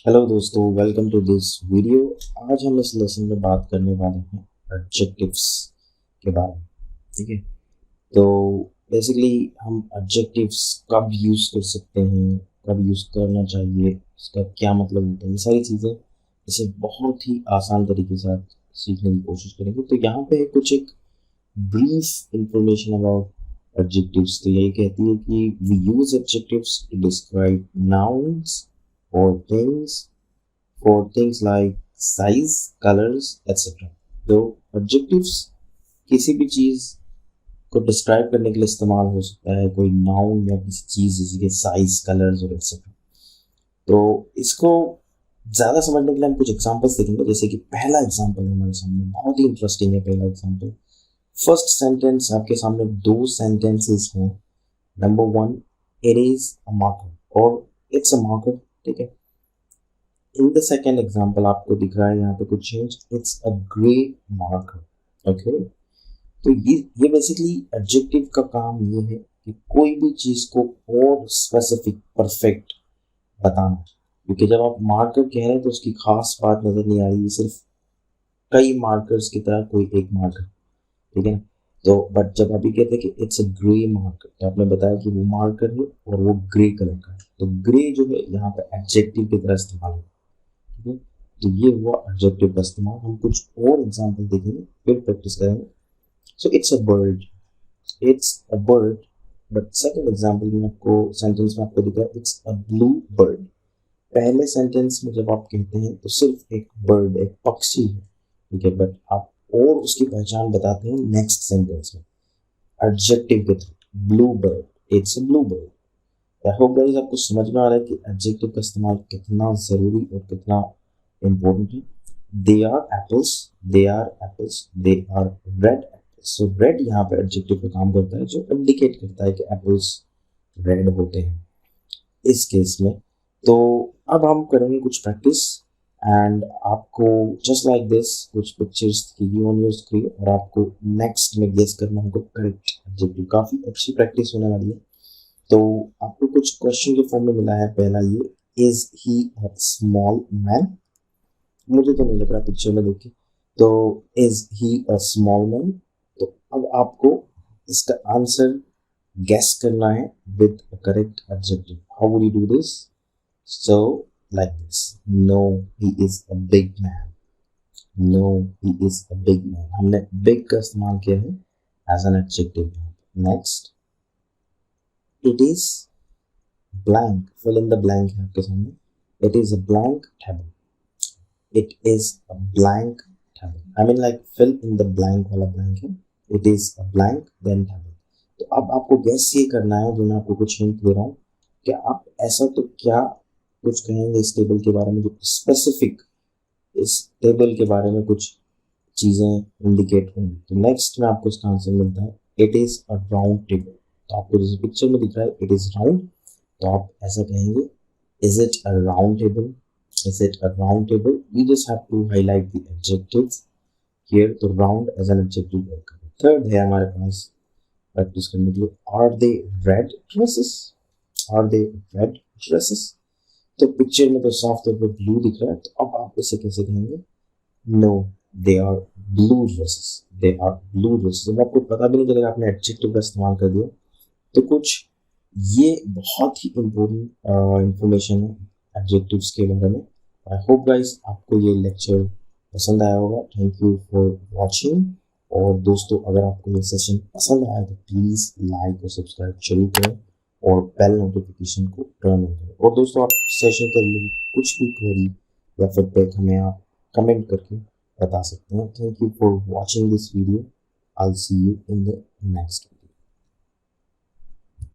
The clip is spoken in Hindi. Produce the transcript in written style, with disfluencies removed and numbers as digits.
हेलो दोस्तों, वेलकम टू दिस वीडियो। आज हम इस लेसन में बात करने वाले हैं एडजेक्टिव्स के बारे में। ठीक है, तो बेसिकली हम एडजेक्टिव्स कब यूज़ कर सकते हैं, कब यूज़ करना चाहिए, इसका क्या मतलब होता है, ये सारी चीज़ें इसे बहुत ही आसान तरीके से आप सीखने की कोशिश करेंगे। तो यहाँ पे कुछ एक ब्रीफ इंफॉर्मेशन अबाउट एडजेक्टिव्स। तो यही कहती है कि we use adjectives to describe nouns और things for things like size, colors, etc. तो adjectives किसी भी चीज को डिस्क्राइब करने के लिए इस्तेमाल हो सकता है, कोई नाउन या किसी चीज जैसे कि साइज, कलर्स और एक्सेट्रा। तो इसको ज्यादा समझने के लिए हम कुछ एग्जांपल्स देखेंगे। जैसे कि पहला एग्जांपल हमारे सामने बहुत ही इंटरेस्टिंग है। पहला एग्जांपल, फर्स्ट सेंटेंस आपके सामने दो सेंटेंसेस हैं। Number one, it is a marker और इट्स अ मार्कर। ठीक है, इन द सेकेंड एग्जाम्पल आपको दिख रहा है यहाँ पे कुछ change, it's a grey marker. Okay, तो ये बेसिकली एडजेक्टिव का काम ये है कि कोई भी चीज को और स्पेसिफिक, परफेक्ट बताना। क्योंकि जब आप मार्कर कह रहे हैं तो उसकी खास बात नजर नहीं आ रही, सिर्फ कई मार्कर्स की तरह कोई एक मार्कर। ठीक है ना, तो बट जब अभी कहते हैं कि इट्स अ ग्रे मार्कर, तो आपने बताया कि वो मार्कर है और वो ग्रे कलर का है। तो ग्रे जो है यहाँ पे एडजेक्टिव की तरह इस्तेमाल है। ठीक है, तो ये हुआ एडजेक्टिव का इस्तेमाल। हम कुछ और एग्जांपल देखेंगे, फिर प्रैक्टिस करेंगे। So it's a bird, it's a bird. But second example में आपको, सेंटेंस में आपको दिखा इट्स अ ब्लू बर्ड। पहले सेंटेंस में जब आप कहते हैं तो सिर्फ एक बर्ड, एक पक्षी है। ठीक है, बट आप और उसकी पहचान बताते हैं नेक्स्ट सेंटेंस में एडजेक्टिव के through. Blue bird, it's a blue bird. I hope guys आपको समझ में आ रहा है कि एडजेक्टिव का इस्तेमाल कितना जरूरी और कितना इम्पोर्टेंट है। They are apples, they are apples, they are red apples. So red यहाँ पे एडजेक्टिव का काम करता है, जो इंडिकेट करता है कि एप्पल्स रेड होते हैं इस केस में। तो अब हम करेंगे कुछ प्रैक्टिस एंड आपको जस्ट लाइक दिस कुछ पिक्चर्स दिखेगी ऑन योर स्क्रीन और आपको नेक्स्ट में गेस करना होगा करेक्ट एडजेक्टिव। काफी अच्छी प्रैक्टिस होने वाली है। तो आपको कुछ क्वेश्चन के फॉर्म में मिला है। पहला ये, is he a small man. मुझे तो नहीं लग रहा पिक्चर में देखिए। तो is he a small man. तो अब आपको इसका आंसर गेस करना है with correct adjective. How would you do this? So like this, no he is a big man. No he is a big man. हमने बिग का इस्तेमाल किया है as an adjective. Next, it is blank, fill in the blank है आपके सामने। It is a blank table. It is a blank table. I mean like fill in the blank वाला ब्लैंक है। It is a blank then table. तो अब आपको गैस ये करना है, जो मैं आपको कुछ हिंट दे रहा हूँ कि आप ऐसा तो क्या कुछ कहेंगे इस टेबल के बारे में जो स्पेसिफिक इस टेबल के बारे में कुछ चीजें इंडिकेट होंगी। तो नेक्स्ट में आपको इसका आंसर मिलता है, it is a round table. तो आपको जैसे पिक्चर में दिख रहा है इट इज राउंड, तो आप ऐसा कहेंगे, is it a round table? Is it a round table? We just have to highlight the adjectives here. तो round as an adjective work करें। थर्ड है हमारे पास प्रैक्टिस करने के लिए, are they red dresses? Are they red dresses? तो पिक्चर में तो साफ तौर पर ब्लू दिख रहा है, तो अब आप इसे कैसे कहेंगे? No, they are blue dresses. They are blue dresses. अब आपको पता भी नहीं चलेगा आपने एडजेक्टिव का इस्तेमाल कर दिया। तो कुछ ये बहुत ही इम्पोर्टेंट इंफॉर्मेशन है एडजेक्टिव्स के बारे में। आई होप गाइस आपको ये लेक्चर पसंद आया होगा। Thank you for watching. और दोस्तों, अगर आपको ये सेशन पसंद आया तो प्लीज़ लाइक और सब्सक्राइब जरूर करें और बेल नोटिफिकेशन को टर्न ऑन करें। और दोस्तों, आप सेशन के लिए कुछ भी क्वेरी या फीडबैक हमें आप कमेंट करके बता सकते हैं। Thank you for watching this video. I see you in the next.